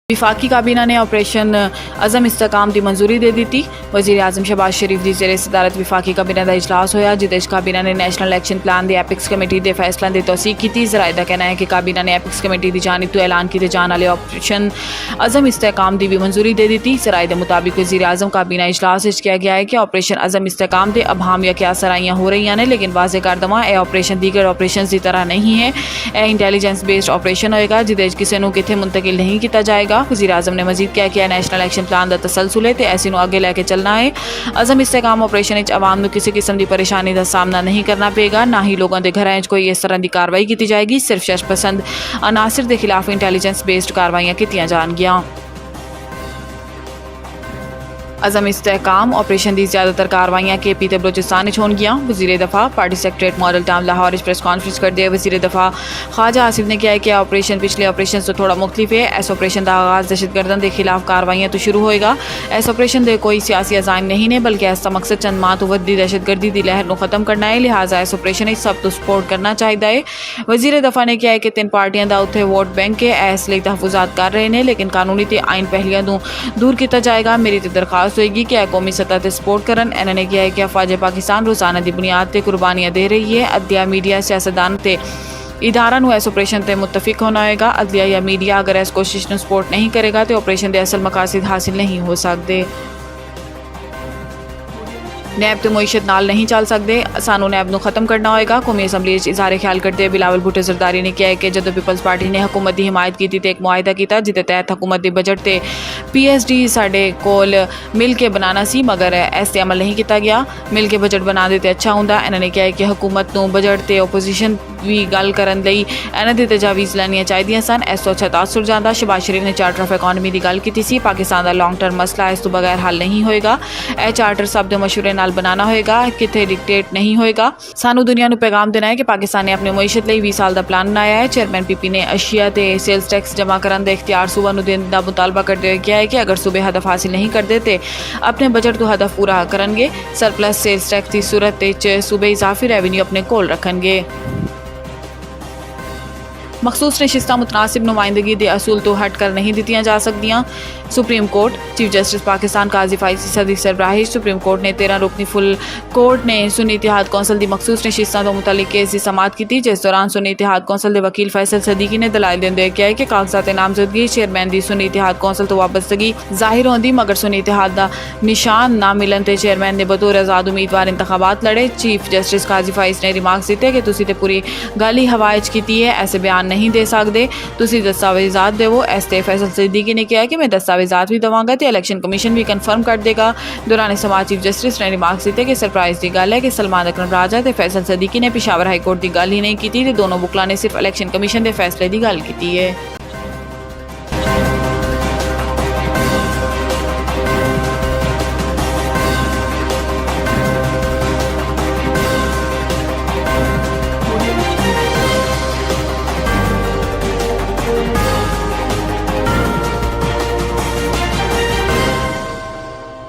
विफाकी काबीना ने ऑपरेशन अज़म इस्तेकाम की मंजूरी दे दी थी। वज़ीर आज़म शहबाज शरीफ की ज़ेर सदारत विफाकी काबीना का इजलास होया, जिस काबीना ने नैशनल इलैक्शन प्लान की एपिक्स कमेटी के फैसलों की तौसीक की। ज़राए का कहना है कि काबीना ने एपिक्स कमेटी की जानिब तो ऐलान किए जाने वाले ऑपरेशन अज़म इस्तेकाम की भी मंजूरी दे दी थी। ज़राए के मुताबिक वज़ीर आज़म काबीना इजलास किया गया है कि ऑपरेशन अज़म इस्तेकाम के अभाम या क्या सराइयाँ हो रही हैं, लेकिन वाज़े कर दवा यह ऑपरेशन दीगर ऑपरेशन की तरह नहीं है। यह इंटैलीजेंस बेस्ड ऑपरेशन होएगा, जिस किसी को कितने मुंतकिल नहीं किया जाएगा। वज़ीर आज़म ने मजीद क्या कि नैशनल इलैक्शन प्लान का तसलसल है तो ऐसी अगे लैके चलना है। अज़म इस्तेकाम ऑपरेशन आवाम को किसी किस्म की परेशानी का सामना नहीं करना पेगा, ना ही लोगों के घरों कोई इस तरह की कार्रवाई की जाएगी। सिर्फ शर्पसंद अनासर के खिलाफ इंटैलीजेंस बेस्ड कार्रवाइयाँ की जाएगियाँ। अज़म इस्तेकाम ऑपरेशन की ज़्यादातर कार्रवाइयाँ KP ते बलोचिस्तान होंगियां। वज़ीर दफ़ा party secretariat model town Lahore press conference करते हुए वज़ीर दफ़ा ख्वाजा आसिफ ने कहा कि ऑपरेशन पिछले ऑपरेशन से थोड़ा मुख्तलिफ है। इस ऑपरेशन का आगाज़ दहशतगर्दों के खिलाफ कार्रवाइयाँ तो शुरू होएगा। इस ऑपरेशन के कोई सियासी अज़ाइम नहीं है, बल्कि इसका मकसद चंद माह तो वधी दहशतगर्दी की लहर को खत्म करना है। लिहाजा इस ऑपरेशन सब तो सपोर्ट करना चाहिए। वज़ीर दफ़ा ने कहा कि 3 पार्टियां का उत्थे वोट बैंक है, इसलिए तहफुजात कर रहे हैं, लेकिन कानूनी ते आइन पहलियां तो दूर किया जाएगा। मेरी तो दरखास्त होगी कि कौमी सतह पर सपोर्ट करन। इन्होंने कहा है कि अफवाज पाकिस्तान रोजाना की बुनियाद पर कुर्बानियाँ दे रही है। अदलिया मीडिया सियासतदान ते इदारा इस ऑपरेशन पर मुतफिक होना होगा। अदलिया या मीडिया अगर इस कोशिश को सपोर्ट नहीं करेगा तो ऑपरेशन के असल मकासद हासिल नहीं हो सकते। नैब तो मुईशत नाल नहीं चल सकते, सानू नैब को खत्म करना होगा। कौमी असम्बली इजहार ख्याल करते हुए बिलावल भुट्टो जरदारी ने कहा है कि जो पीपल्स पार्टी ने हुकूमत की हिमायत की तो एक मुआहदा किया, जिसके तहत हुकूमत के बजट से PSD साढ़े कोल मिल के बनाना सी, मगर इस पर अमल नहीं किया गया। मिल के बजट बना देते अच्छा होंदा। इन्होंने कहा है कि हुकूमत को बजट से ओपोजिशन भी गल करन लई इन्हां दी तजावीज़ लैनियां चाहिदियां सन। इस तो अच्छा तासुर जांदा। शहबाज शरीफ ने चार्टर ऑफ इकॉनमी की गल की सी। पाकिस्तान का लॉन्ग टर्म मसला इस तो बगैर हल नहीं होएगा। यह चार्टर सब के मशवरे नाल बनाना होएगा, किथे डिक्टेट नहीं होएगा। सानू दुनिया को पैगाम देना है कि पाकिस्तान ने अपनी मुईशत लिए 20 साल का प्लान बनाया है। चेयरमैन PP ने अशिया ते सेल्स टैक्स जमा करने का इख्तियार सूबा को देने का मुतालबा करते हुए किया है कि अगर सूबे हदफ हासिल नहीं करते तो अपने बजट को हदफ पूरा करेंगे। सरप्लस सेल्स टैक्स की सूरत सूबे इजाफी रेवेन्यू अपने कोल रखेंगे। मखसूस नशिस्तां मुतनासिब नुमाइंदगी के असूल तो हट कर नहीं दी जा सकदियाँ। Supreme court chief justice Pakistan Qazi Faez सदी सरबराही सुप्रीम कोर्ट ने 13 रुकनी फुल कोर्ट ने सुन्नी इतिहाद कौंसल की मखसूस नशिस्तां तो मुतल्लिक केस की समाअत की, जिस दौरान सुन्नी इतिहाद कौंसल के वकील फैसल सदीकी ने दलाइल देंदे हुए कहा कि कागजात नामजदगी चेयरमैन की सुन्नी इतिहाद कौंसल तो वाबस्तगी जाहिर होंदी, मगर सुन्नी इतिहाद का निशान ना मिलन ते चेयरमैन ने बतौर आज़ाद उम्मीदवार इंतखाबात लड़े। चीफ जस्टिस काजी फाइज़ ने रिमार्क्स दिते कि तुसीं ते पूरी गल ही हवाइज की है, ऐसे बयान नहीं दे सकते, तुसीं दस्तावेजात देवो। इस ते फैसल सदीकी ने कहा कि मैं दस्तावेजात भी देवांगा तो इलैक्शन कमीशन भी कन्फर्म कर देगा। दौरान समाज चीफ जस्टिस ने रिमार्क्स दिते कि सरप्राइज की गल है कि सलमान अकरम राजा ते फैसल सदीकी ने पेशावर हाईकोर्ट की गल ही नहीं की, दोनों बुकला ने सिर्फ इलैक्शन कमीशन के फैसले की गल की है।